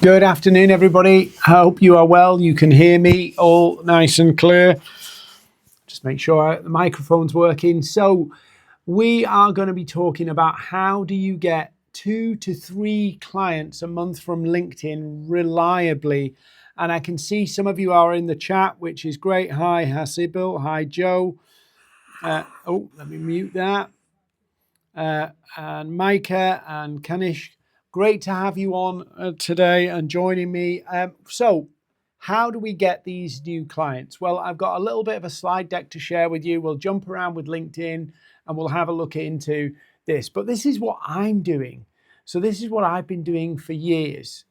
Good afternoon, everybody. I hope you are well. You can hear me all nice and clear. Just make sure the microphone's working. So we are going to be talking about how do you get 2 to 3 clients a month from LinkedIn reliably. And I can see some of you are in the chat, which is great. Hi, Hasibil. Hi, Joe. Let me mute that. And Micah and Kanish. Great to have you on today and joining me. So how do we get these new clients? Well, I've got a little bit of a slide deck to share with you. We'll jump around with LinkedIn and we'll have a look into this. But this is what I'm doing. So this is what I've been doing for years.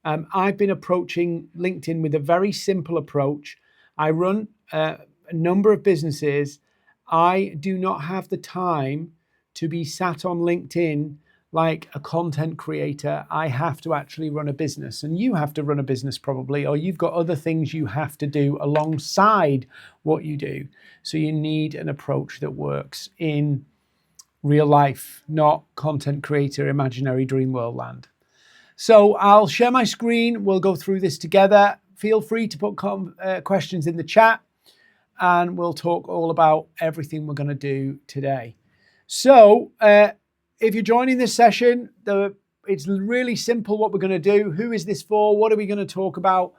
I've been approaching LinkedIn with a very simple approach. I run a number of businesses. I do not have the time to be sat on LinkedIn like a content creator. I have to actually run a business, and you have to run a business probably, or you've got other things you have to do alongside what you do. So you need an approach that works in real life, not content creator, imaginary dream world land. So I'll share my screen. We'll go through this together. Feel free to put questions in the chat, and we'll talk all about everything we're going to do today. So if you're joining this session, it's really simple what we're going to do. Who is this for? What are we going to talk about?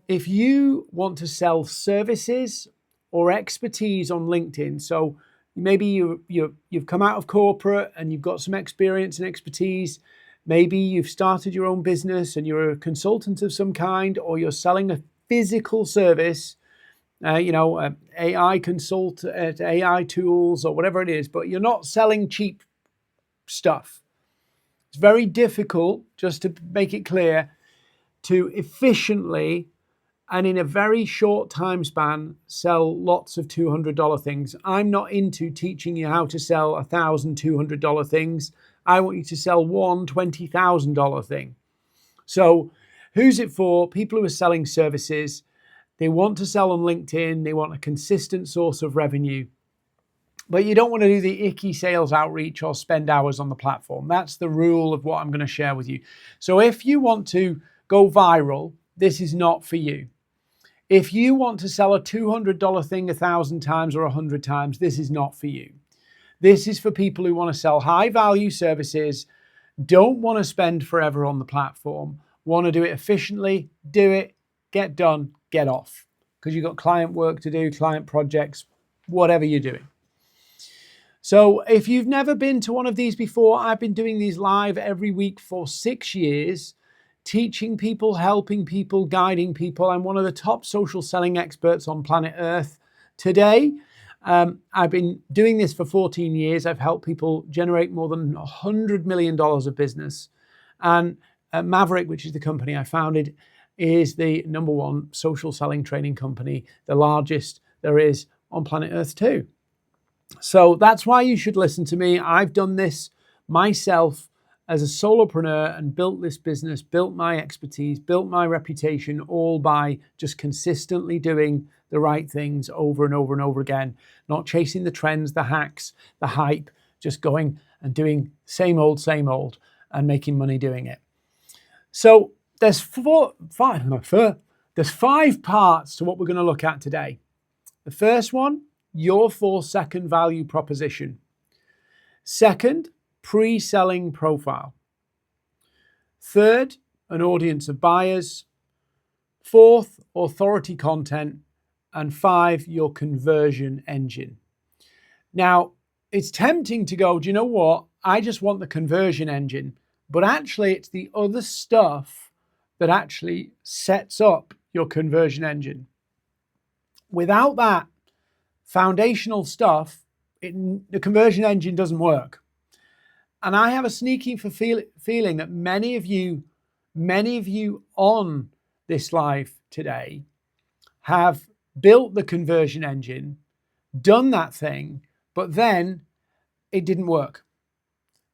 If you want to sell services or expertise on LinkedIn, so maybe you've come out of corporate and you've got some experience and expertise. Maybe you've started your own business and you're a consultant of some kind, or you're selling a physical service, AI consult, AI tools or whatever it is, but you're not selling cheap stuff. It's very difficult, just to make it clear, to efficiently and in a very short time span sell lots of $200 things. I'm not into teaching you how to sell $1,200 things. I want you to sell one $20,000 thing. So who's it for? People who are selling services. They want to sell on LinkedIn. They want a consistent source of revenue. But you don't want to do the icky sales outreach or spend hours on the platform. That's the rule of what I'm going to share with you. So if you want to go viral, this is not for you. If you want to sell a $200 thing 1,000 times or 100 times, this is not for you. This is for people who want to sell high value services, don't want to spend forever on the platform, want to do it efficiently, do it, get done, get off. Because you've got client work to do, client projects, whatever you're doing. So if you've never been to one of these before, I've been doing these live every week for 6 years, teaching people, helping people, guiding people. I'm one of the top social selling experts on planet Earth today. I've been doing this for 14 years. I've helped people generate more than $100 million of business. And Maverick, which is the company I founded, is the #1 social selling training company, the largest there is on planet Earth too. So that's why you should listen to me. I've done this myself as a solopreneur and built this business, built my expertise, built my reputation, all by just consistently doing the right things over and over and over again, not chasing the trends, the hacks, the hype, just going and doing same old, and making money doing it. So there's 5 parts to what we're going to look at today. The first one, your 4-second value proposition. Second, pre-selling profile. Third, an audience of buyers. Fourth, authority content. And 5, your conversion engine. Now, it's tempting to go, do you know what? I just want the conversion engine. But actually, it's the other stuff that actually sets up your conversion engine. Without that foundational stuff, the conversion engine doesn't work. And I have a sneaking feeling that many of you on this live today have built the conversion engine, done that thing, but then it didn't work.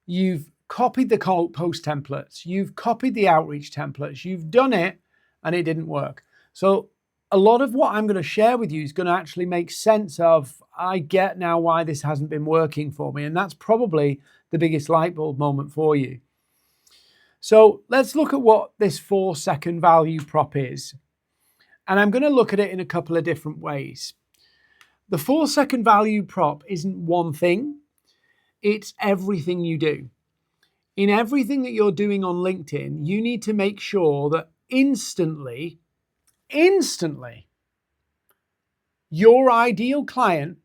You've copied the post templates, you've copied the outreach templates, you've done it and it didn't work. So a lot of what I'm going to share with you is going to actually make sense of, I get now why this hasn't been working for me. And that's probably the biggest light bulb moment for you. So let's look at what this 4-second value prop is. And I'm going to look at it in a couple of different ways. The 4-second value prop isn't one thing. It's everything you do. In everything that you're doing on LinkedIn, you need to make sure that instantly, your ideal client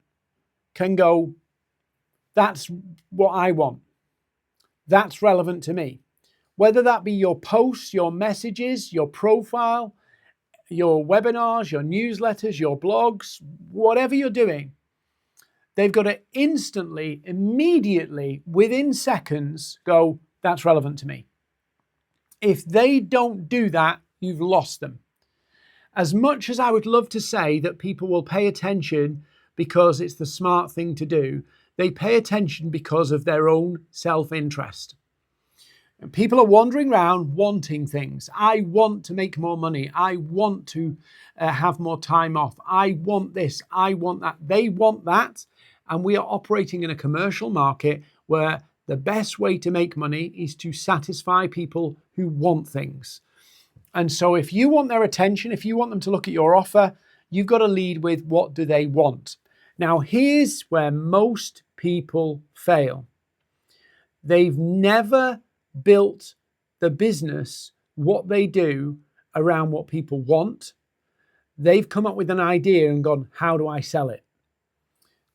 can go, that's what I want. That's relevant to me. Whether that be your posts, your messages, your profile, your webinars, your newsletters, your blogs, whatever you're doing, they've got to instantly, immediately, within seconds, go, that's relevant to me. If they don't do that, you've lost them. As much as I would love to say that people will pay attention because it's the smart thing to do, they pay attention because of their own self-interest. And people are wandering around wanting things. I want to make more money. I want to have more time off. I want this. I want that. They want that. And we are operating in a commercial market where the best way to make money is to satisfy people who want things. And so if you want their attention, if you want them to look at your offer, you've got to lead with what do they want. Now, here's where most people fail. They've never built the business, what they do, around what people want. They've come up with an idea and gone, how do I sell it?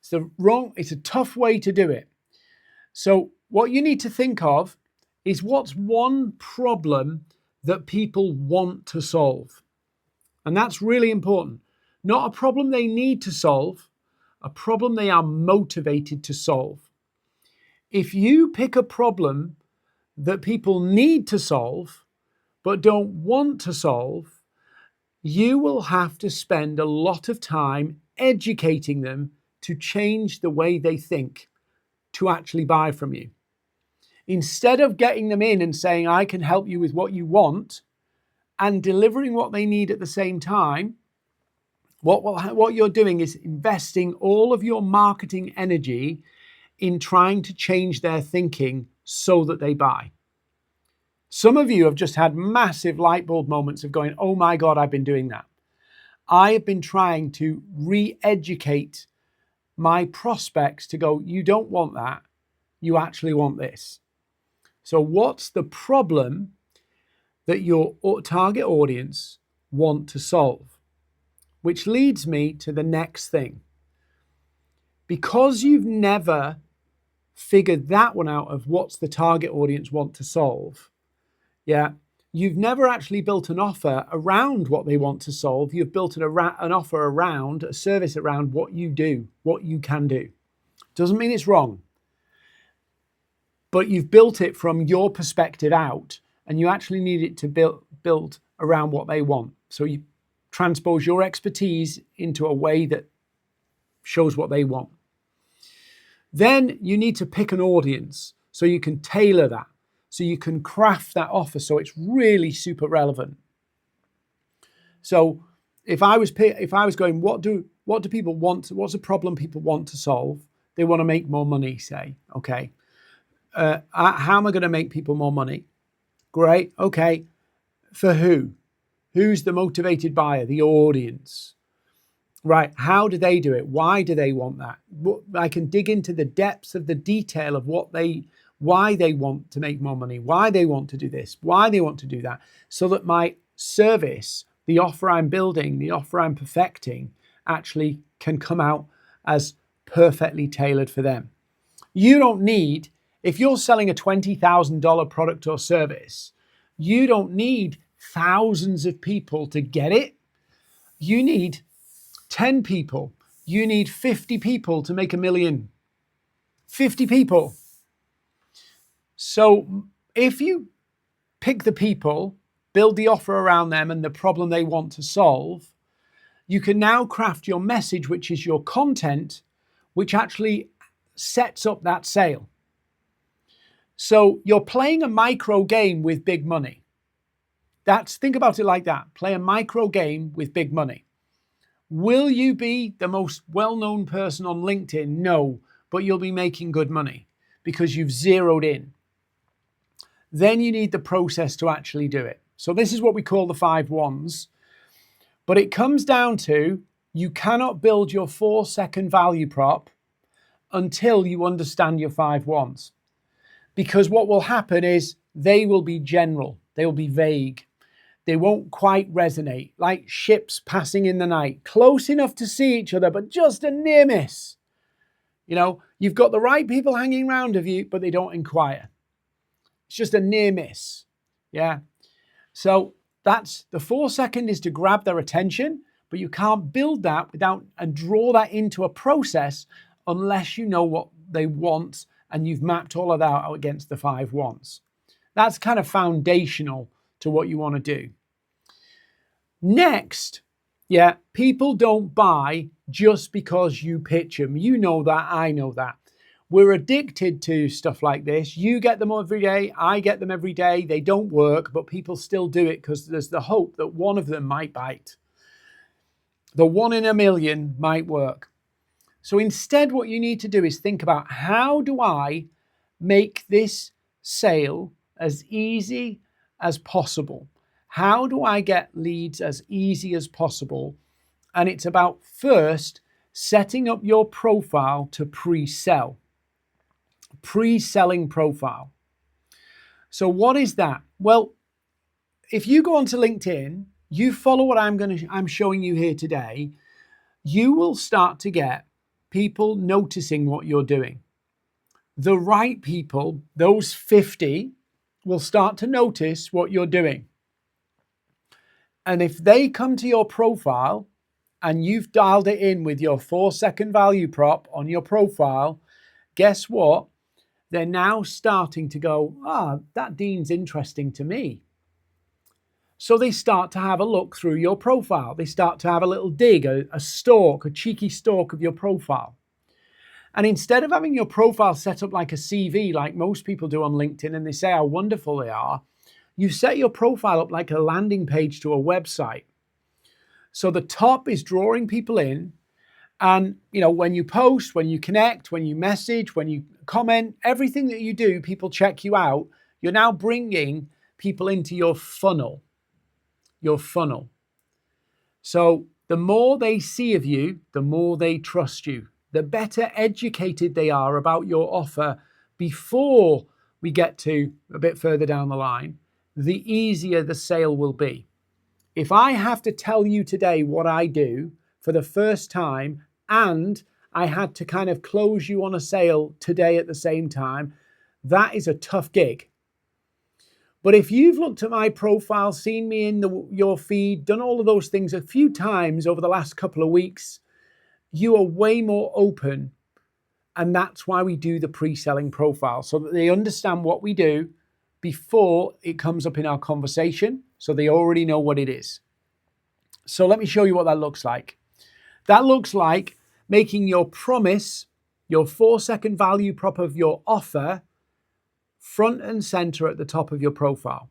It's a tough way to do it. So what you need to think of is what's one problem that people want to solve. And that's really important. Not a problem they need to solve, a problem they are motivated to solve. If you pick a problem that people need to solve but don't want to solve, you will have to spend a lot of time educating them to change the way they think to actually buy from you. Instead of getting them in and saying, I can help you with what you want, and delivering what they need at the same time, what you're doing is investing all of your marketing energy in trying to change their thinking so that they buy. Some of you have just had massive light bulb moments of going, oh my God, I've been doing that. I have been trying to re-educate my prospects to go, you don't want that, you actually want this. So what's the problem that your target audience want to solve? Which leads me to the next thing. Because you've never figured that one out of what's the target audience want to solve, you've never actually built an offer around what they want to solve. You've built an offer around, a service around what you do, what you can do. Doesn't mean it's wrong, but you've built it from your perspective out, and you actually need it to build around what they want. So you transpose your expertise into a way that shows what they want. Then you need to pick an audience so you can tailor that, so you can craft that offer so it's really super relevant. So if I was going, what do people want? What's a problem people want to solve? They want to make more money, say. Okay. How am I going to make people more money? Great. Okay. For who? Who's the motivated buyer? The audience. Right. How do they do it? Why do they want that? I can dig into the depths of the detail of why they want to make more money, why they want to do this, why they want to do that, so that my service, the offer I'm building, the offer I'm perfecting, actually can come out as perfectly tailored for them. You don't need, if you're selling a $20,000 product or service, you don't need thousands of people to get it. You need 10 people. You need 50 people to make $1 million. 50 people. So if you pick the people, build the offer around them and the problem they want to solve, you can now craft your message, which is your content, which actually sets up that sale. So you're playing a micro game with big money. Think about it like that. Play a micro game with big money. Will you be the most well-known person on LinkedIn? No, but you'll be making good money because you've zeroed in. then you need the process to actually do it. So this is what we call the 5 whys. But it comes down to, you cannot build your 4-second value prop until you understand your 5 whys. Because what will happen is they will be general, they will be vague. They won't quite resonate, like ships passing in the night, close enough to see each other, but just a near miss. You know, you've got the right people hanging around of you, but they don't inquire. It's just a near miss. Yeah. So that's the 4-second is to grab their attention, but you can't build that without and draw that into a process unless you know what they want and you've mapped all of that out against the 5 whys. That's kind of foundational to what you want to do. Next, yeah, people don't buy just because you pitch them. You know that, I know that. We're addicted to stuff like this. You get them every day, I get them every day. They don't work, but people still do it because there's the hope that one of them might bite. The 1 in a million might work. So instead, what you need to do is think about, how do I make this sale as easy as possible? How do I get leads as easy as possible? And it's about first setting up your profile to pre-sell. Pre-selling profile. So what is that? Well, if you go onto LinkedIn, you follow what I'm showing you here today, you will start to get people noticing what you're doing. The right people, those 50, will start to notice what you're doing. And if they come to your profile and you've dialed it in with your 4-second value prop on your profile, guess what? They're now starting to go, that Dean's interesting to me. So they start to have a look through your profile. They start to have a little dig, a stalk, a cheeky stalk of your profile. And instead of having your profile set up like a CV, like most people do on LinkedIn, and they say how wonderful they are, you set your profile up like a landing page to a website. So the top is drawing people in. And, you know, when you post, when you connect, when you message, when you comment, everything that you do, people check you out. You're now bringing people into your funnel. Your funnel. So the more they see of you, the more they trust you. The better educated they are about your offer before we get to a bit further down the line, the easier the sale will be. If I have to tell you today what I do for the first time, and I had to kind of close you on a sale today at the same time, that is a tough gig. But if you've looked at my profile, seen me in your feed, done all of those things a few times over the last couple of weeks, you are way more open. And that's why we do the pre-selling profile, so that they understand what we do before it comes up in our conversation, so they already know what it is. So let me show you what that looks like. That looks like making your promise, your 4-second value prop of your offer, front and center at the top of your profile.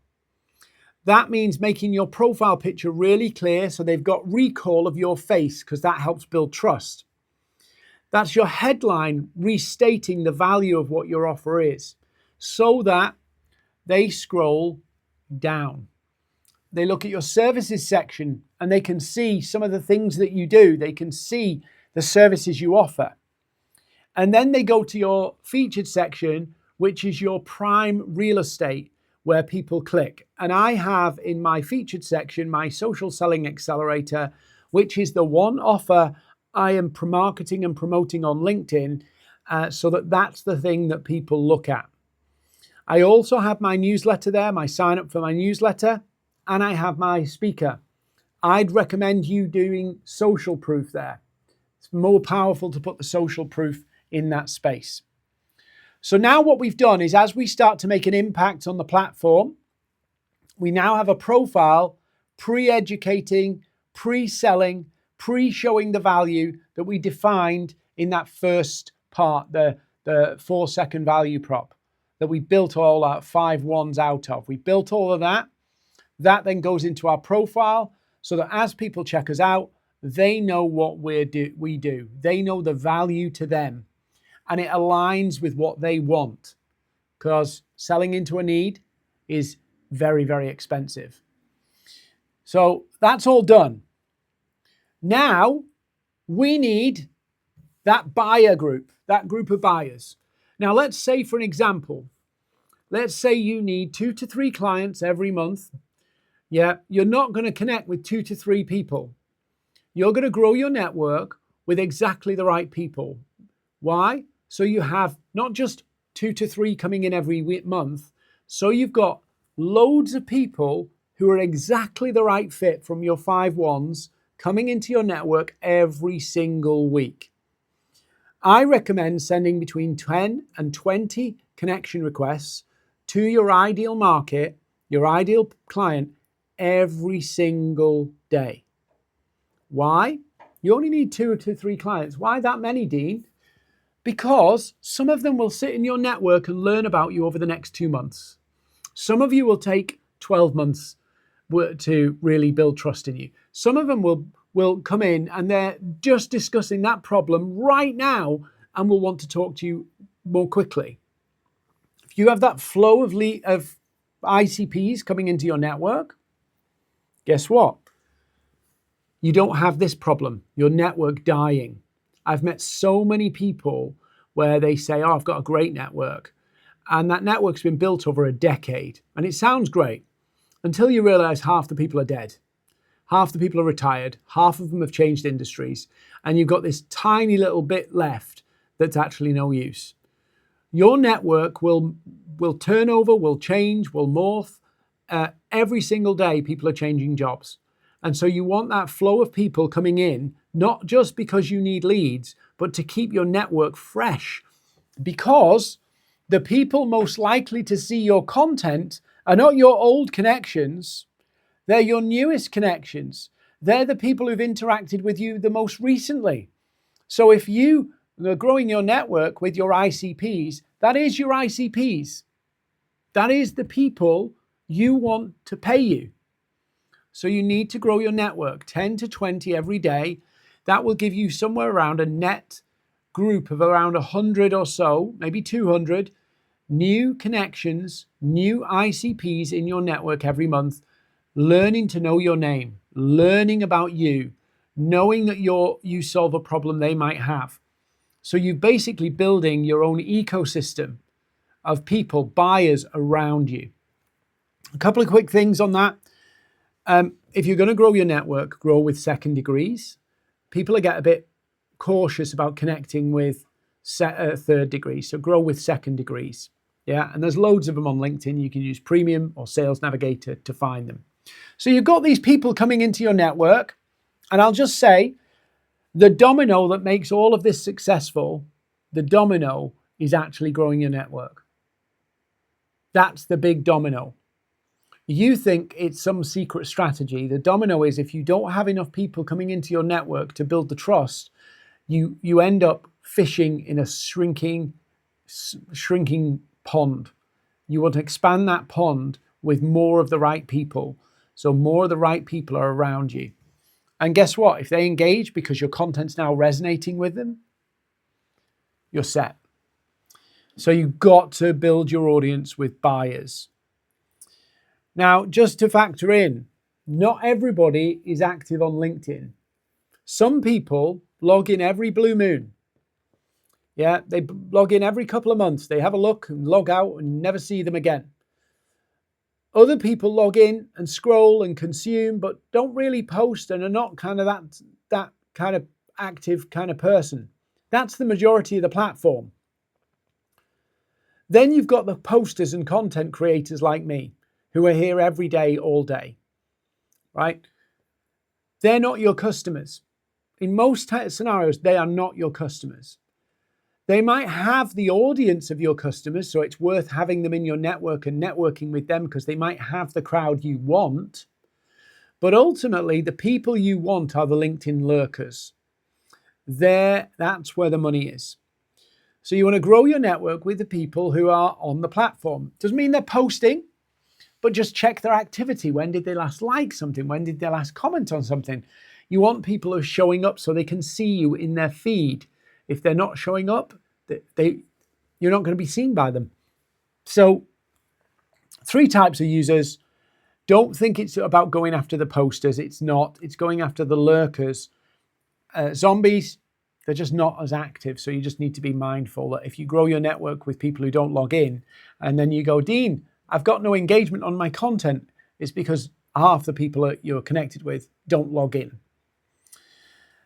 That means making your profile picture really clear so they've got recall of your face, because that helps build trust. That's your headline restating the value of what your offer is, so that they scroll down. They look at your services section and they can see some of the things that you do. They can see the services you offer. And then they go to your featured section, which is your prime real estate, where people click. And I have in my featured section, my social selling accelerator, which is the one offer I am marketing and promoting on LinkedIn, so that's the thing that people look at. I also have my newsletter there, my sign up for my newsletter, and I have my speaker. I'd recommend you doing social proof there. It's more powerful to put the social proof in that space. So now what we've done is, as we start to make an impact on the platform, we now have a profile pre-educating, pre-selling, pre-showing the value that we defined in that first part, the 4-second value prop that we built all our 5 whys out of. We built all of that. That then goes into our profile, so that as people check us out, they know what we do. They know the value to them, and it aligns with what they want, because selling into a need is very, very expensive. So that's all done. Now we need that buyer group, that group of buyers. Now let's say, for an example, let's say you need 2 to 3 clients every month. Yeah, you're not going to connect with 2 to 3 people. You're going to grow your network with exactly the right people. Why? So you have not just 2 to 3 coming in every month. So you've got loads of people who are exactly the right fit from your 5 ones coming into your network every single week. I recommend sending between 10 and 20 connection requests to your ideal market, your ideal client, every single day. Why? You only need 2 to 3 clients. Why that many, Dean? Because some of them will sit in your network and learn about you over the next 2 months. Some of you will take 12 months to really build trust in you. Some of them will come in and they're just discussing that problem right now and will want to talk to you more quickly. If you have that flow of ICPs coming into your network, guess what? You don't have this problem, your network dying. I've met so many people where they say, oh, I've got a great network. And that network's been built over a decade. And it sounds great until you realize half the people are dead. Half the people are retired. Half of them have changed industries. And you've got this tiny little bit left that's actually no use. Your network will turn over, will change, will morph. Every single day, people are changing jobs. And so you want that flow of people coming in, not just because you need leads, but to keep your network fresh. Because the people most likely to see your content are not your old connections, they're your newest connections. They're the people who've interacted with you the most recently. So if you are growing your network with your ICPs, that is your ICPs. That is the people you want to pay you. So you need to grow your network 10 to 20 every day. That will give you somewhere around a net group of around 100 or so, maybe 200 new connections, new ICPs in your network every month, learning to know your name, learning about you, knowing that you solve a problem they might have. So you're basically building your own ecosystem of people, buyers around you. A couple of quick things on that. If you're going to grow your network, grow with second degrees. People get a bit cautious about connecting with third degrees, so grow with second degrees. Yeah, and there's loads of them on LinkedIn. You can use Premium or Sales Navigator to find them. So you've got these people coming into your network, and I'll just say the domino that makes all of this successful, the domino is actually growing your network. That's the big domino. You think it's some secret strategy. The domino is if you don't have enough people coming into your network to build the trust, you end up fishing in a shrinking pond. You want to expand that pond with more of the right people. So more of the right people are around you. And guess what? If they engage because your content's now resonating with them, you're set. So you've got to build your audience with buyers. Now, just to factor in, not everybody is active on LinkedIn. Some people log in every blue moon. Yeah, they log in every couple of months. They have a look and log out and never see them again. Other people log in and scroll and consume, but don't really post and are not kind of that kind of active kind of person. That's the majority of the platform. Then you've got the posters and content creators like me, who are here every day, all day, right? They're not your customers. In most scenarios, they are not your customers. They might have the audience of your customers, so it's worth having them in your network and networking with them because they might have the crowd you want. But ultimately, the people you want are the LinkedIn lurkers. That's where the money is. So you want to grow your network with the people who are on the platform. Doesn't mean they're posting, but just check their activity. When did they last like something? When did they last comment on something? You want people who are showing up so they can see you in their feed. If they're not showing up, you're not going to be seen by them. So Three types of users. Don't think it's about going after the posters. It's not. It's going after the lurkers. Zombies, they're just not as active. So you just need to be mindful that if you grow your network with people who don't log in, and then you go, Dean, I've got no engagement on my content, it's because half the people that you're connected with don't log in.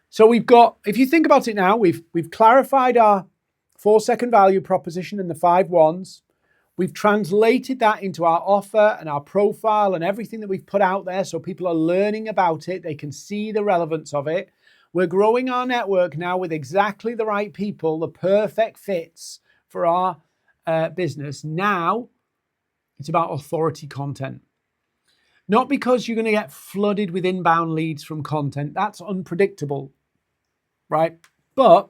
So we've got, if you think about it now, we've clarified our 4-second value proposition and the 5 whys. We've translated that into our offer and our profile and everything that we've put out there so people are learning about it. They can see the relevance of it. We're growing our network now with exactly the right people, the perfect fits for our business. Now it's about authority content. Not because you're going to get flooded with inbound leads from content. That's unpredictable, right? But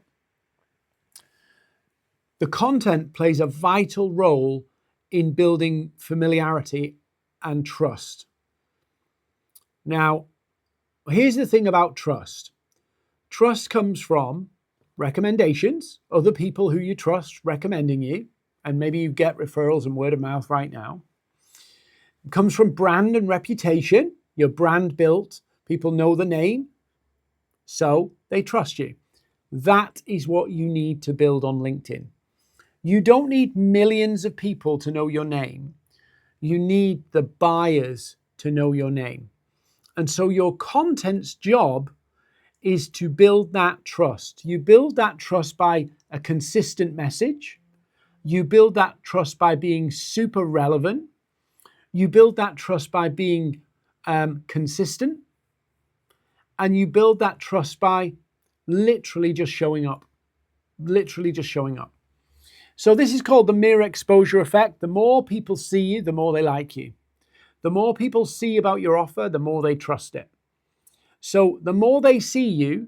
the content plays a vital role in building familiarity and trust. Now, here's the thing about trust. Trust comes from recommendations, other people who you trust recommending you, and maybe you get referrals and word of mouth right now. It comes from brand and reputation. Your brand built, people know the name, so they trust you. That is what you need to build on LinkedIn. You don't need millions of people to know your name. You need the buyers to know your name. And so your content's job is to build that trust. You build that trust by a consistent message. You build that trust by being super relevant. You build that trust by being consistent. And you build that trust by literally just showing up. Literally just showing up. So this is called the mere exposure effect. The more people see you, the more they like you. The more people see about your offer, the more they trust it. So the more they see you,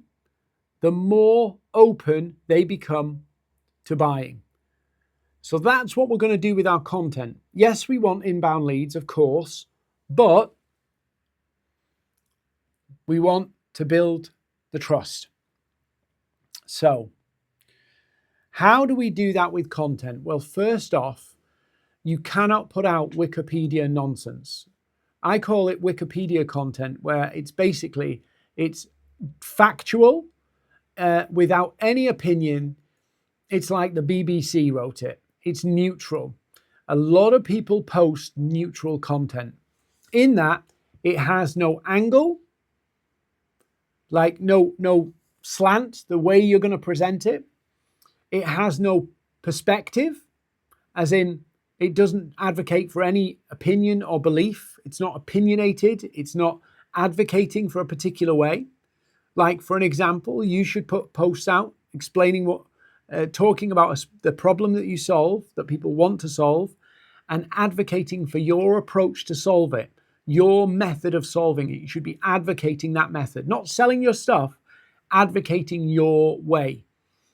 the more open they become to buying. So that's what we're going to do with our content. Yes, we want inbound leads, of course, but we want to build the trust. So how do we do that with content? Well, first off, you cannot put out Wikipedia nonsense. I call it Wikipedia content, where it's factual, without any opinion. It's like the BBC wrote it. It's neutral. A lot of people post neutral content. In that, it has no angle, like no slant, the way you're going to present it. It has no perspective, as in it doesn't advocate for any opinion or belief. It's not opinionated. It's not advocating for a particular way. Like, for an example, you should put posts out explaining talking about the problem that you solve, that people want to solve, and advocating for your approach to solve it, your method of solving it. You should be advocating that method, not selling your stuff, advocating your way.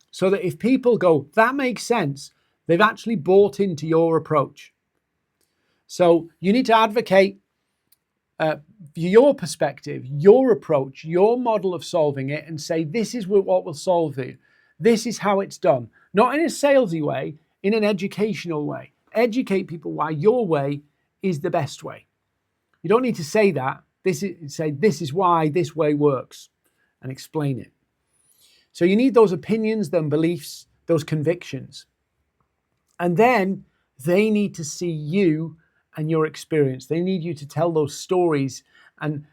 So that if people go, that makes sense, they've actually bought into your approach. So you need to advocate your perspective, your approach, your model of solving it, and say, this is what will solve it. This is how it's done. Not in a salesy way, in an educational way. Educate people why your way is the best way. You don't need to say that. Say, this is why this way works, and explain it. So you need those opinions, those beliefs, those convictions. And then they need to see you and your experience. They need you to tell those stories and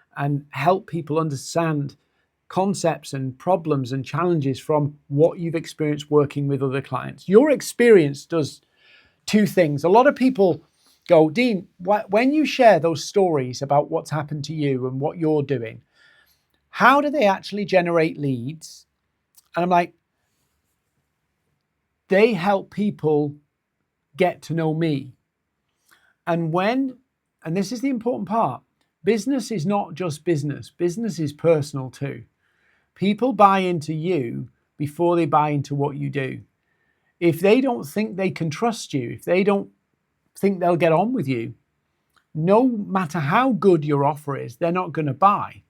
help people understand concepts and problems and challenges from what you've experienced working with other clients. Your experience does two things. A lot of people go, Dean, when you share those stories about what's happened to you and what you're doing, how do they actually generate leads? And I'm like, they help people get to know me. And this is the important part, business is not just business. Business is personal too. People buy into you before they buy into what you do. If they don't think they can trust you, if they don't think they'll get on with you, no matter how good your offer is, they're not going to buy.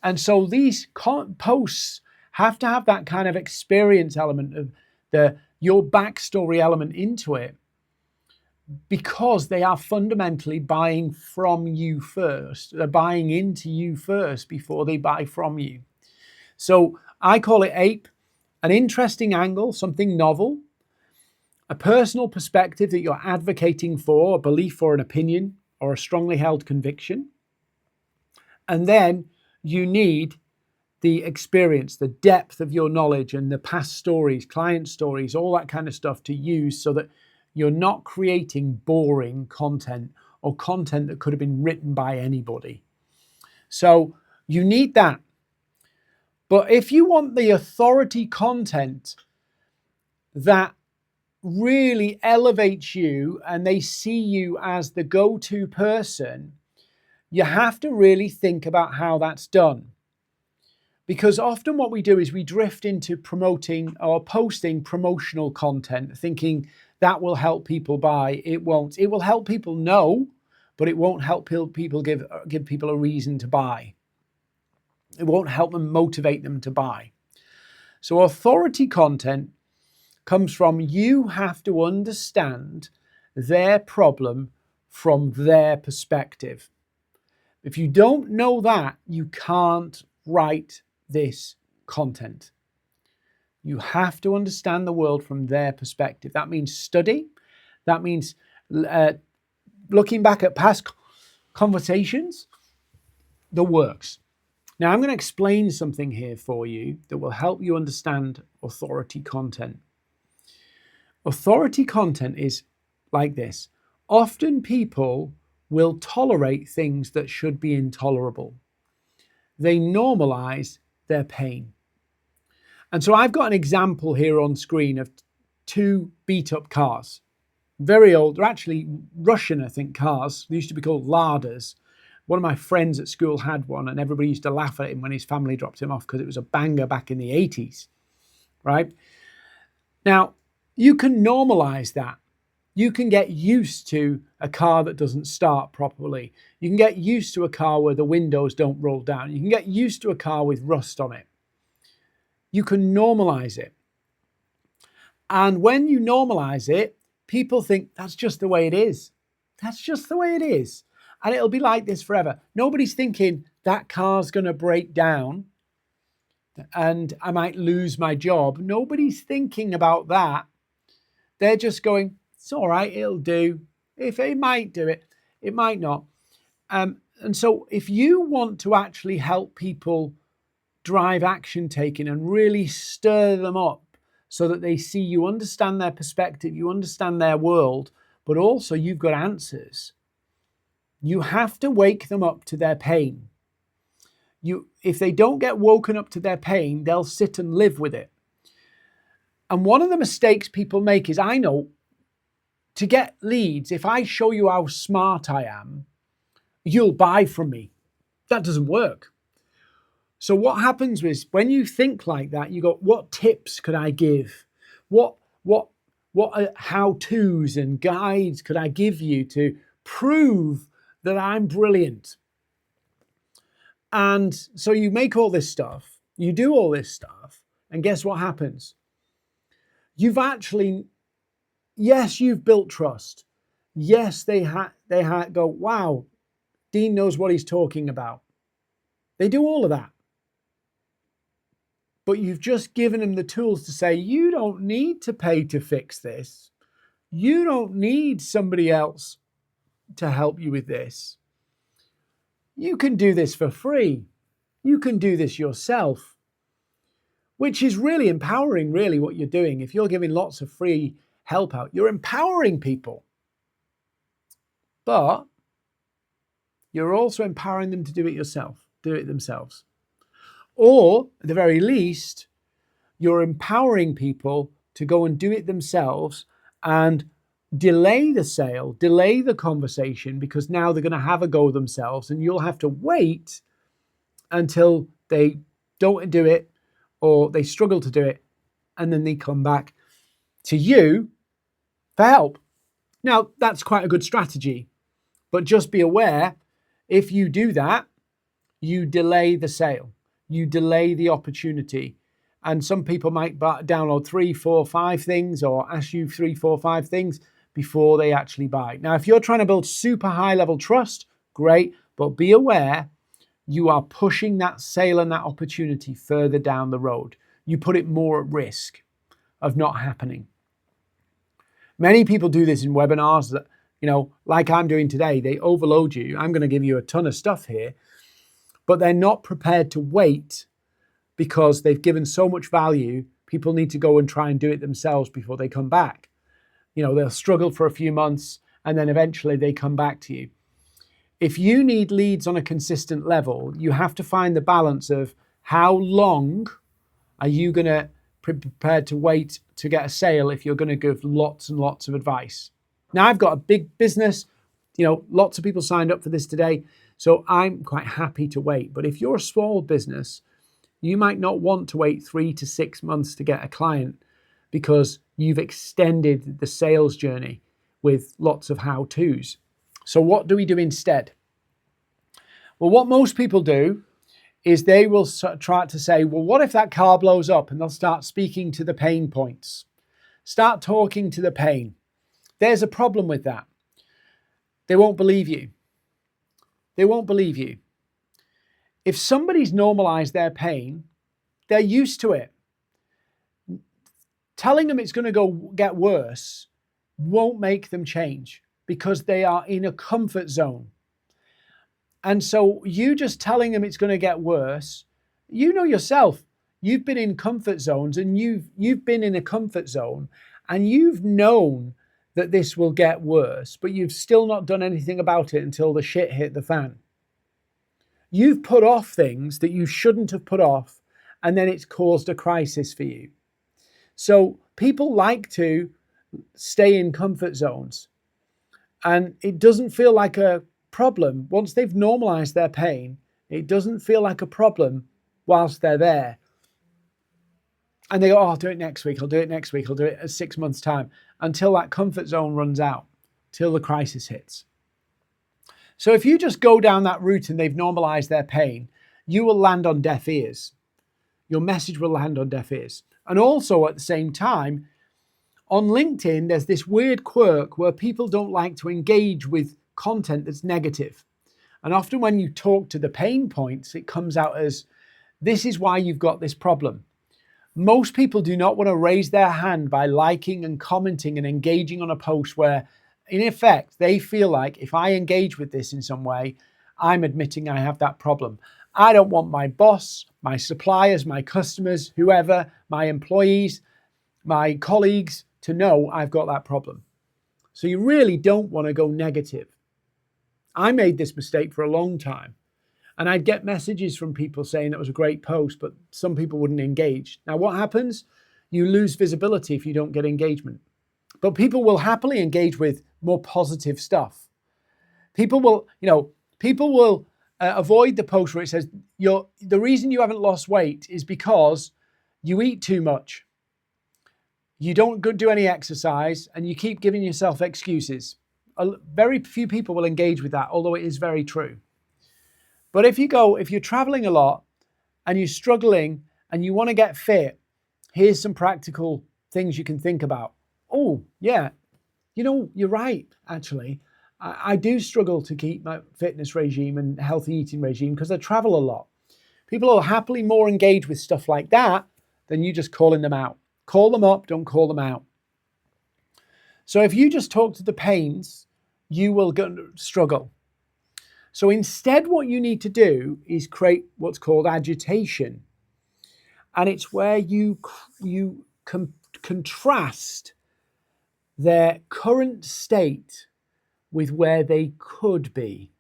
And so these posts have to have that kind of experience element of your backstory element into it. because they are fundamentally buying from you first. They're buying into you first before they buy from you. So I call it APE, an interesting angle, something novel, a personal perspective that you're advocating for, a belief or an opinion or a strongly held conviction. And then you need the experience, the depth of your knowledge and the past stories, client stories, all that kind of stuff to use so that you're not creating boring content or content that could have been written by anybody. So you need that. But if you want the authority content that really elevates you and they see you as the go-to person, you have to really think about how that's done. Because often what we do is we drift into promoting or posting promotional content, thinking that will help people buy. It won't. It will help people know, but it won't help people give people a reason to buy. It won't help them motivate them to buy. So authority content comes from you have to understand their problem from their perspective. If you don't know that, you can't write this content. You have to understand the world from their perspective. That means study. That means looking back at past conversations. The works. Now, I'm going to explain something here for you that will help you understand authority content. Authority content is like this. Often people will tolerate things that should be intolerable. They normalize their pain. And so I've got an example here on screen of two beat up cars. Very old, they're actually Russian, I think, cars. They used to be called larders. One of my friends at school had one and everybody used to laugh at him when his family dropped him off because it was a banger back in the 80s, right? Now, you can normalize that. You can get used to a car that doesn't start properly. You can get used to a car where the windows don't roll down. You can get used to a car with rust on it. You can normalize it. And when you normalize it, people think that's just the way it is. That's just the way it is. And it'll be like this forever. Nobody's thinking that car's going to break down and I might lose my job. Nobody's thinking about that. They're just going, it's all right, it'll do. If it might do it, it might not. And so if you want to actually help people drive action taking and really stir them up so that they see you understand their perspective, you understand their world, but also you've got answers, you have to wake them up to their pain. If they don't get woken up to their pain, they'll sit and live with it. And one of the mistakes people make is, I know, to get leads, if I show you how smart I am, you'll buy from me. That doesn't work. So what happens is when you think like that, you go, what tips could I give? What how-tos and guides could I give you to prove that I'm brilliant? And so you make all this stuff, you do all this stuff, and guess what happens? You've actually, yes, you've built trust. Yes, they go, wow, Dean knows what he's talking about. They do all of that. But you've just given them the tools to say, you don't need to pay to fix this. You don't need somebody else to help you with this. You can do this for free. You can do this yourself, which is really empowering, really, what you're doing. If you're giving lots of free help out, you're empowering people. But you're also empowering them to do it themselves. Or, at the very least, you're empowering people to go and do it themselves and delay the sale, delay the conversation, because now they're going to have a go themselves and you'll have to wait until they don't do it or they struggle to do it, and then they come back to you for help. Now, that's quite a good strategy, but just be aware, if you do that, you delay the sale. You delay the opportunity. And some people might download 3, 4, 5 things or ask you 3, 4, 5 things, before they actually buy. Now, if you're trying to build super high level trust, great, but be aware you are pushing that sale and that opportunity further down the road. You put it more at risk of not happening. Many people do this in webinars that, like I'm doing today, they overload you. I'm going to give you a ton of stuff here, but they're not prepared to wait because they've given so much value. People need to go and try and do it themselves before they come back. They'll struggle for a few months and then eventually they come back to you. If you need leads on a consistent level, you have to find the balance of how long are you going to be prepared to wait to get a sale if you're going to give lots and lots of advice. Now, I've got a big business, lots of people signed up for this today, so I'm quite happy to wait. But if you're a small business, you might not want to wait 3 to 6 months to get a client because you've extended the sales journey with lots of how-tos. So what do we do instead? Well, what most people do is they will try to say, well, what if that car blows up? And they'll start speaking to the pain points. Start talking to the pain. There's a problem with that. They won't believe you. They won't believe you. If somebody's normalized their pain, they're used to it. Telling them it's going to get worse won't make them change because they are in a comfort zone. And so you just telling them it's going to get worse, yourself, you've been in comfort zones and you've been in a comfort zone and you've known that this will get worse, but you've still not done anything about it until the shit hit the fan. You've put off things that you shouldn't have put off, and then it's caused a crisis for you. So people like to stay in comfort zones, and it doesn't feel like a problem. Once they've normalized their pain, it doesn't feel like a problem whilst they're there. And they go, oh, I'll do it next week, I'll do it next week, I'll do it at 6 months' time, until that comfort zone runs out, till the crisis hits. So if you just go down that route and they've normalized their pain, you will land on deaf ears. Your message will land on deaf ears. And also at the same time, on LinkedIn, there's this weird quirk where people don't like to engage with content that's negative. And often when you talk to the pain points, it comes out as, this is why you've got this problem. Most people do not want to raise their hand by liking and commenting and engaging on a post where, in effect, they feel like if I engage with this in some way, I'm admitting I have that problem. I don't want my boss, my suppliers, my customers, whoever, my employees, my colleagues to know I've got that problem. So you really don't want to go negative. I made this mistake for a long time. And I'd get messages from people saying that was a great post, but some people wouldn't engage. Now, what happens? You lose visibility if you don't get engagement. But people will happily engage with more positive stuff. People will, avoid the post where it says, the reason you haven't lost weight is because you eat too much. You don't do any exercise and you keep giving yourself excuses. Very few people will engage with that, although it is very true. But if you're traveling a lot and you're struggling and you want to get fit, here's some practical things you can think about. Oh, yeah, you're right, actually. I do struggle to keep my fitness regime and healthy eating regime because I travel a lot. People are happily more engaged with stuff like that than you just calling them out. Call them up, don't call them out. So if you just talk to the pains, you will struggle. So instead, what you need to do is create what's called agitation. And it's where you contrast their current state with where they could be.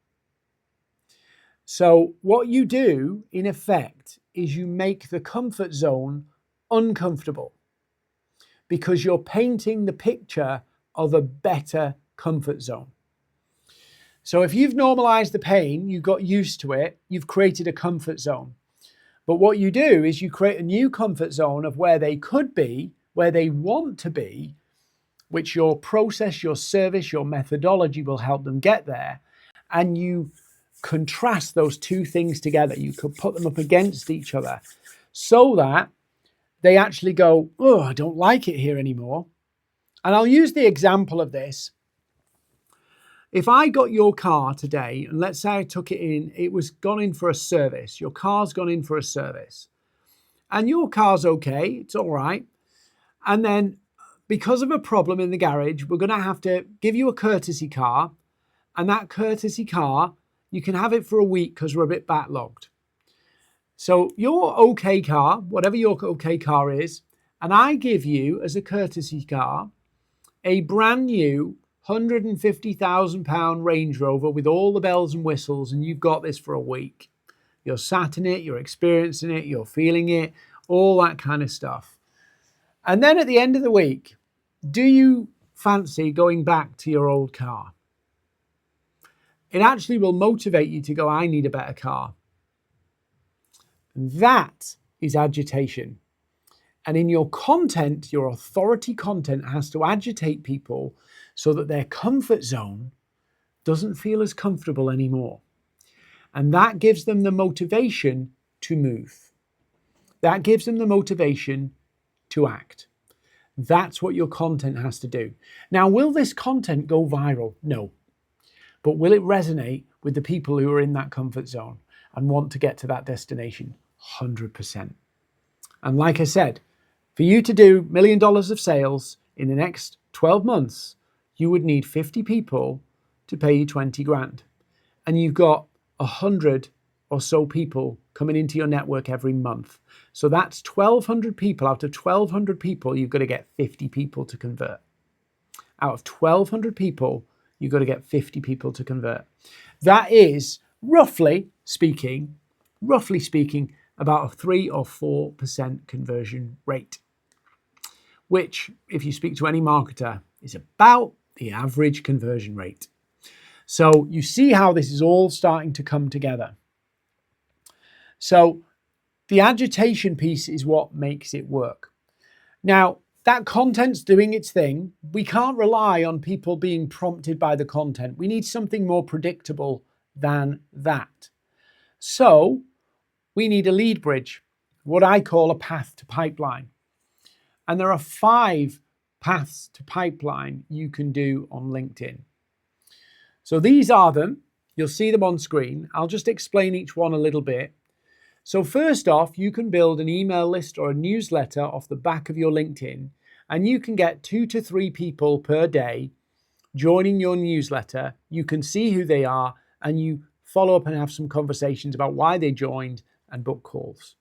So what you do, in effect, is you make the comfort zone uncomfortable because you're painting the picture of a better comfort zone. So if you've normalized the pain, you got used to it, you've created a comfort zone. But what you do is you create a new comfort zone of where they could be, where they want to be, which your process, your service, your methodology will help them get there. And you contrast those two things together. You could put them up against each other so that they actually go, oh, I don't like it here anymore. And I'll use the example of this. If I got your car today, and let's say I took it in, it was gone in for a service. Your car's gone in for a service. And your car's okay, it's all right. And then because of a problem in the garage, we're going to have to give you a courtesy car. And that courtesy car, you can have it for a week because we're a bit backlogged. So your okay car, whatever your okay car is, and I give you as a courtesy car a brand new £150,000 Range Rover with all the bells and whistles, and you've got this for a week. You're sat in it, you're experiencing it, you're feeling it, all that kind of stuff. And then at the end of the week, do you fancy going back to your old car? It actually will motivate you to go, I need a better car. That is agitation. And in your content, your authority content has to agitate people so that their comfort zone doesn't feel as comfortable anymore. And that gives them the motivation to move. That gives them the motivation to act. That's what your content has to do. Now, will this content go viral? No. But will it resonate with the people who are in that comfort zone and want to get to that destination? 100%. And like I said, for you to do $1 million of sales in the next 12 months, you would need 50 people to pay you 20 grand. And you've got 100 or so people coming into your network every month. So that's 1,200 people. Out of 1,200 people, you've got to get 50 people to convert. Out of 1,200 people, you've got to get 50 people to convert. That is, roughly speaking, about a 3 or 4% conversion rate, which, if you speak to any marketer, is about the average conversion rate. So you see how this is all starting to come together. So the agitation piece is what makes it work. Now, that content's doing its thing. We can't rely on people being prompted by the content. We need something more predictable than that. So we need a lead bridge, what I call a path to pipeline. And there are 5 paths to pipeline you can do on LinkedIn. So these are them. You'll see them on screen. I'll just explain each one a little bit. So first off, you can build an email list or a newsletter off the back of your LinkedIn, and you can get 2 to 3 people per day joining your newsletter. You can see who they are, and you follow up and have some conversations about why they joined and book calls.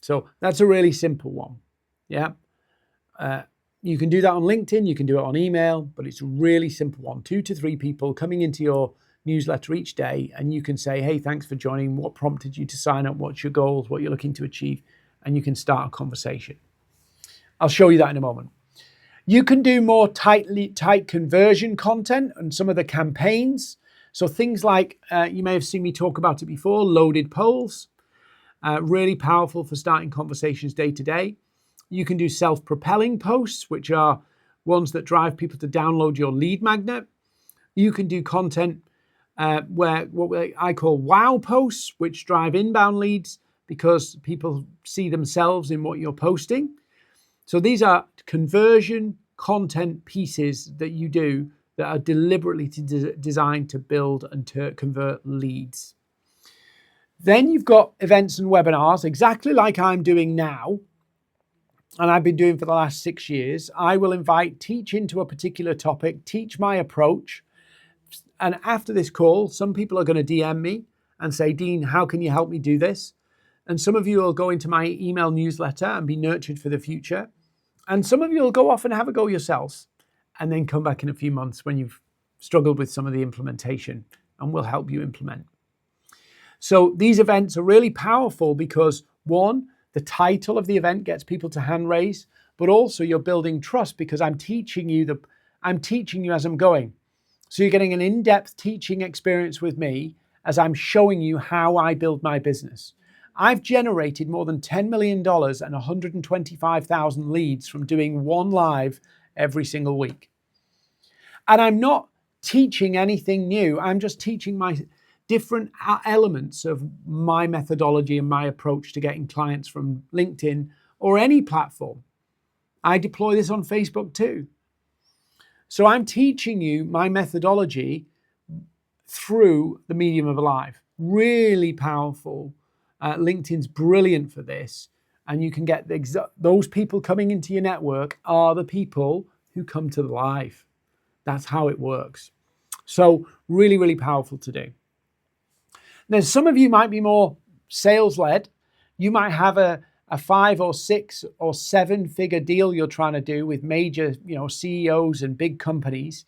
So that's a really simple one. Yeah. You can do that on LinkedIn, you can do it on email, but it's a really simple one. 2 to 3 people coming into your newsletter each day, and you can say, hey, thanks for joining. What prompted you to sign up? What's your goals? What you're looking to achieve? And you can start a conversation. I'll show you that in a moment. You can do more tight conversion content and some of the campaigns. So things like, you may have seen me talk about it before, loaded polls, really powerful for starting conversations day to day. You can do self-propelling posts, which are ones that drive people to download your lead magnet. You can do content where what I call wow posts, which drive inbound leads because people see themselves in what you're posting. So these are conversion content pieces that you do that are deliberately designed to build and to convert leads. Then you've got events and webinars, exactly like I'm doing now, and I've been doing for the last 6 years. I will teach into a particular topic, teach my approach. And after this call, some people are going to DM me and say, Dean, how can you help me do this? And some of you will go into my email newsletter and be nurtured for the future. And some of you will go off and have a go yourselves and then come back in a few months when you've struggled with some of the implementation, and we'll help you implement. So these events are really powerful because, one, the title of the event gets people to hand raise, but also you're building trust because I'm teaching you as I'm going. So you're getting an in-depth teaching experience with me as I'm showing you how I build my business. I've generated more than $10 million and 125,000 leads from doing one live every single week. And I'm not teaching anything new. I'm just teaching my different elements of my methodology and my approach to getting clients from LinkedIn or any platform. I deploy this on Facebook too. So I'm teaching you my methodology through the medium of live. Really powerful. LinkedIn's brilliant for this. And you can get those people coming into your network are the people who come to the live. That's how it works. So really, really powerful to do. Now, some of you might be more sales led. You might have a 5 or 6 or 7 figure deal you're trying to do with major, CEOs and big companies,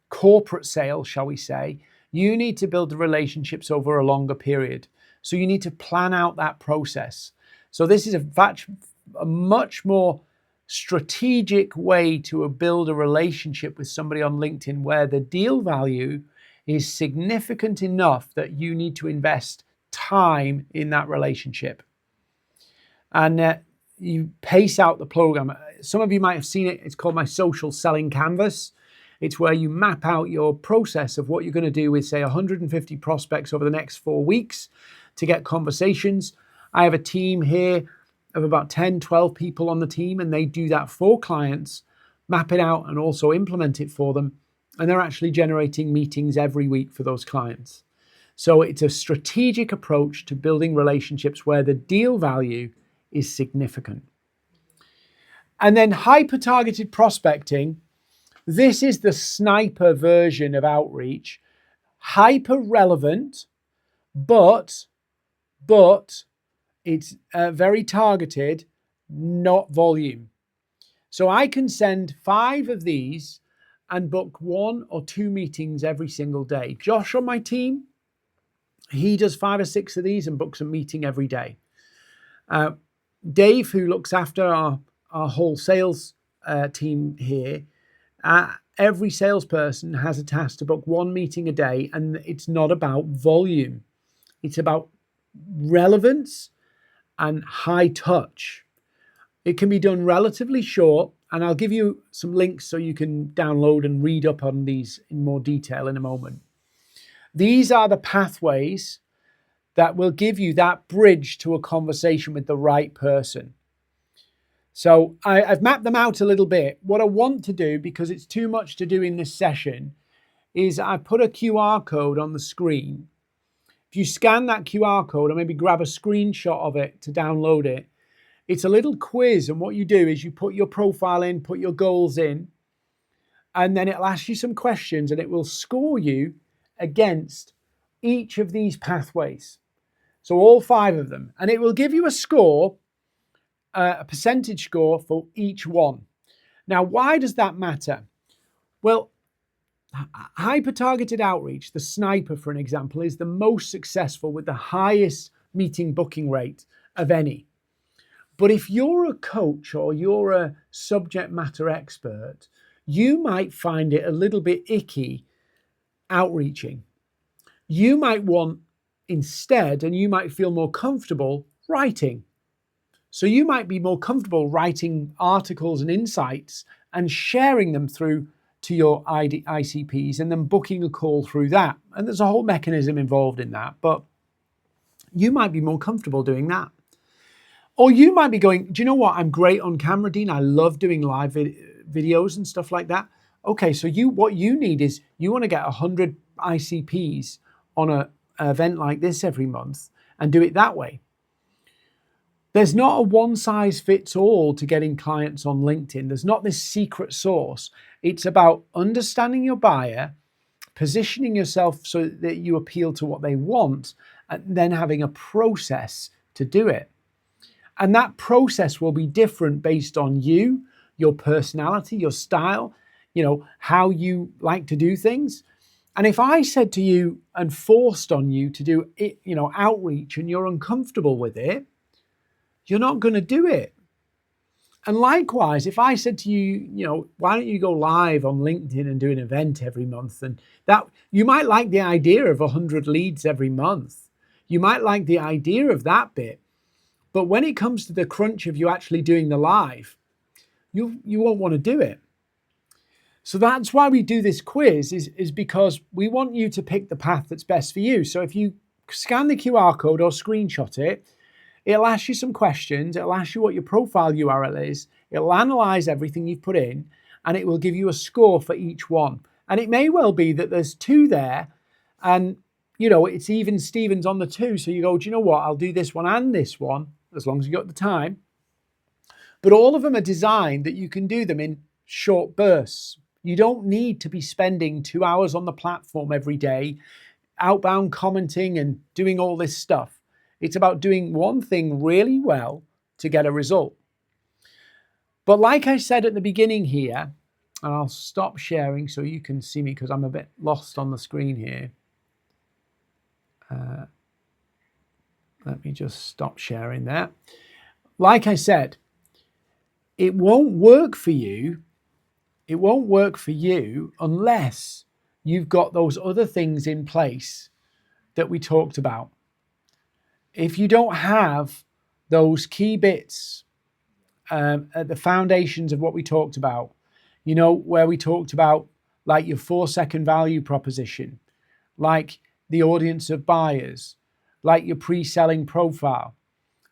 corporate sales, shall we say. You need to build the relationships over a longer period. So you need to plan out that process. So this is a much more strategic way to build a relationship with somebody on LinkedIn where the deal value is significant enough that you need to invest time in that relationship. And you pace out the program. Some of you might have seen it. It's called my social selling canvas. It's where you map out your process of what you're going to do with, say, 150 prospects over the next 4 weeks to get conversations. I have a team here of about 10, 12 people on the team, and they do that for clients, map it out and also implement it for them. And they're actually generating meetings every week for those clients. So it's a strategic approach to building relationships where the deal value is significant. And then hyper-targeted prospecting. This is the sniper version of outreach. Hyper-relevant, but it's very targeted, not volume. So I can send 5 of these and book 1 or 2 meetings every single day. Josh on my team, he does 5 or 6 of these and books a meeting every day. Dave, who looks after our whole sales team here, every salesperson has a task to book 1 meeting a day, and it's not about volume. It's about relevance and high touch. It can be done relatively short, and I'll give you some links so you can download and read up on these in more detail in a moment. These are the pathways that will give you that bridge to a conversation with the right person. So I've mapped them out a little bit. What I want to do, because it's too much to do in this session, is I put a QR code on the screen. If you scan that QR code or maybe grab a screenshot of it to download it, it's a little quiz. And what you do is you put your profile in, put your goals in, and then it'll ask you some questions and it will score you against each of these pathways. So all 5 of them. And it will give you a score, a percentage score for each one. Now, why does that matter? Well, hyper-targeted outreach, the sniper, for an example, is the most successful with the highest meeting booking rate of any. But if you're a coach or you're a subject matter expert, you might find it a little bit icky outreaching. You might want instead, and you might feel more comfortable writing. So you might be more comfortable writing articles and insights and sharing them through to your ICPs and then booking a call through that. And there's a whole mechanism involved in that, but you might be more comfortable doing that. Or you might be going, do you know what? I'm great on camera, Dean. I love doing live videos and stuff like that. Okay, so what you need is you want to get 100 ICPs on an event like this every month and do it that way. There's not a one size fits all to getting clients on LinkedIn. There's not this secret sauce. It's about understanding your buyer, positioning yourself so that you appeal to what they want, and then having a process to do it. And that process will be different based on you, your personality, your style, how you like to do things. And if I said to you and forced on you to do it, outreach, and you're uncomfortable with it, you're not going to do it. And likewise, if I said to you, why don't you go live on LinkedIn and do an event every month? And that you might like the idea of 100 leads every month. You might like the idea of that bit. But when it comes to the crunch of you actually doing the live, you won't want to do it. So that's why we do this quiz is because we want you to pick the path that's best for you. So if you scan the QR code or screenshot it, it'll ask you some questions. It'll ask you what your profile URL is. It'll analyze everything you've put in. and it will give you a score for each one. And it may well be that there's 2 there, and it's even Stevens on the 2. So you go, do you know what? I'll do this one and this one, as long as you got the time. But all of them are designed that you can do them in short bursts. You don't need to be spending 2 hours on the platform every day, outbound commenting and doing all this stuff. It's about doing one thing really well to get a result. But like I said at the beginning here, and I'll stop sharing so you can see me because I'm a bit lost on the screen here. Let me just stop sharing that. Like I said, it won't work for you. It won't work for you unless you've got those other things in place that we talked about. If you don't have those key bits at the foundations of what we talked about, where we talked about like your 4-second value proposition, like the audience of buyers, like your pre-selling profile.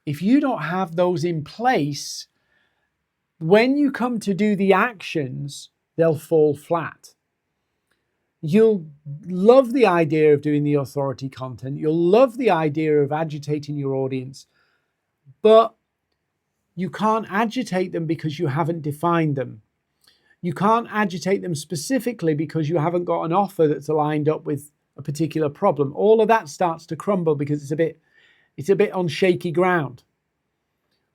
If you don't have those in place, when you come to do the actions, they'll fall flat. You'll love the idea of doing the authority content. You'll love the idea of agitating your audience, but you can't agitate them because you haven't defined them. You can't agitate them specifically because you haven't got an offer that's aligned up with a particular problem. All of that starts to crumble because it's a bit on shaky ground.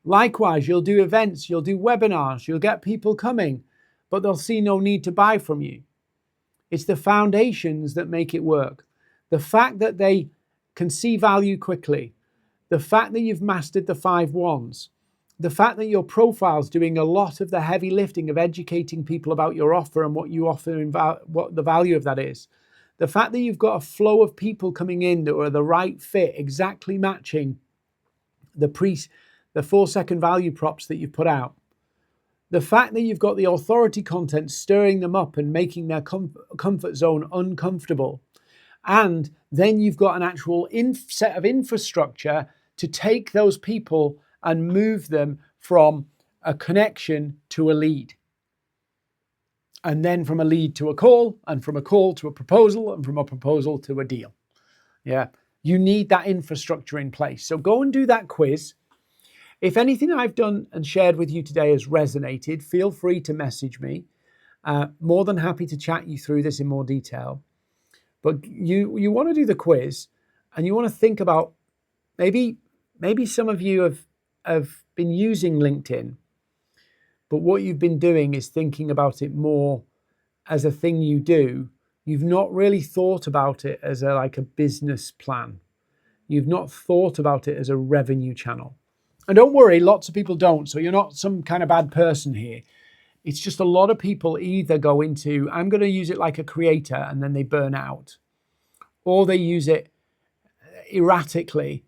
Likewise, you'll do events, you'll do webinars, you'll get people coming, but they'll see no need to buy from you. It's the foundations that make it work. The fact that they can see value quickly, the fact that you've mastered the 5 whys, the fact that your profile's doing a lot of the heavy lifting of educating people about your offer and what you offer and what the value of that is. The fact that you've got a flow of people coming in that are the right fit, exactly matching the 4-second value props that you've put out. The fact that you've got the authority content stirring them up and making their comfort zone uncomfortable. And then you've got an actual set of infrastructure to take those people and move them from a connection to a lead. And then from a lead to a call, and from a call to a proposal, and from a proposal to a deal. Yeah, you need that infrastructure in place. So go and do that quiz. If anything I've done and shared with you today has resonated, feel free to message me. More than happy to chat you through this in more detail. But you want to do the quiz, and you want to think about maybe some of you have been using LinkedIn, but what you've been doing is thinking about it more as a thing you do. You've not really thought about it as a business plan. You've not thought about it as a revenue channel. And don't worry, lots of people don't. So you're not some kind of bad person here. It's just a lot of people either go into, I'm going to use it like a creator, and then they burn out. Or they use it erratically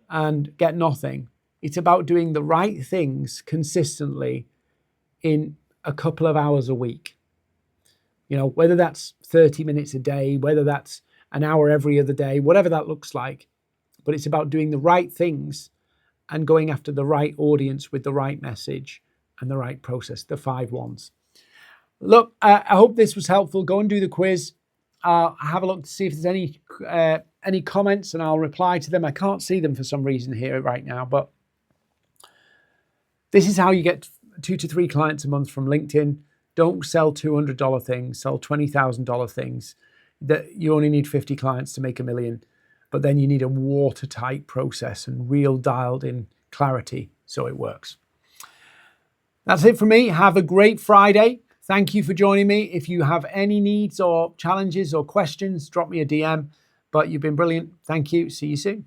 and get nothing. It's about doing the right things consistently in a couple of hours a week. Whether that's 30 minutes a day, whether that's an hour every other day, whatever that looks like. But it's about doing the right things and going after the right audience with the right message and the right process, the 5 whys. Look, I hope this was helpful. Go and do the quiz. Have a look to see if there's any comments, and I'll reply to them. I can't see them for some reason here right now, but this is how you get 2 to 3 clients a month from LinkedIn. Don't sell $200 things, sell $20,000 things. That you only need 50 clients to make $1 million, but then you need a watertight process and real dialed in clarity so it works. That's it for me. Have a great Friday. Thank you for joining me. If you have any needs or challenges or questions, drop me a DM. But you've been brilliant. Thank you. See you soon.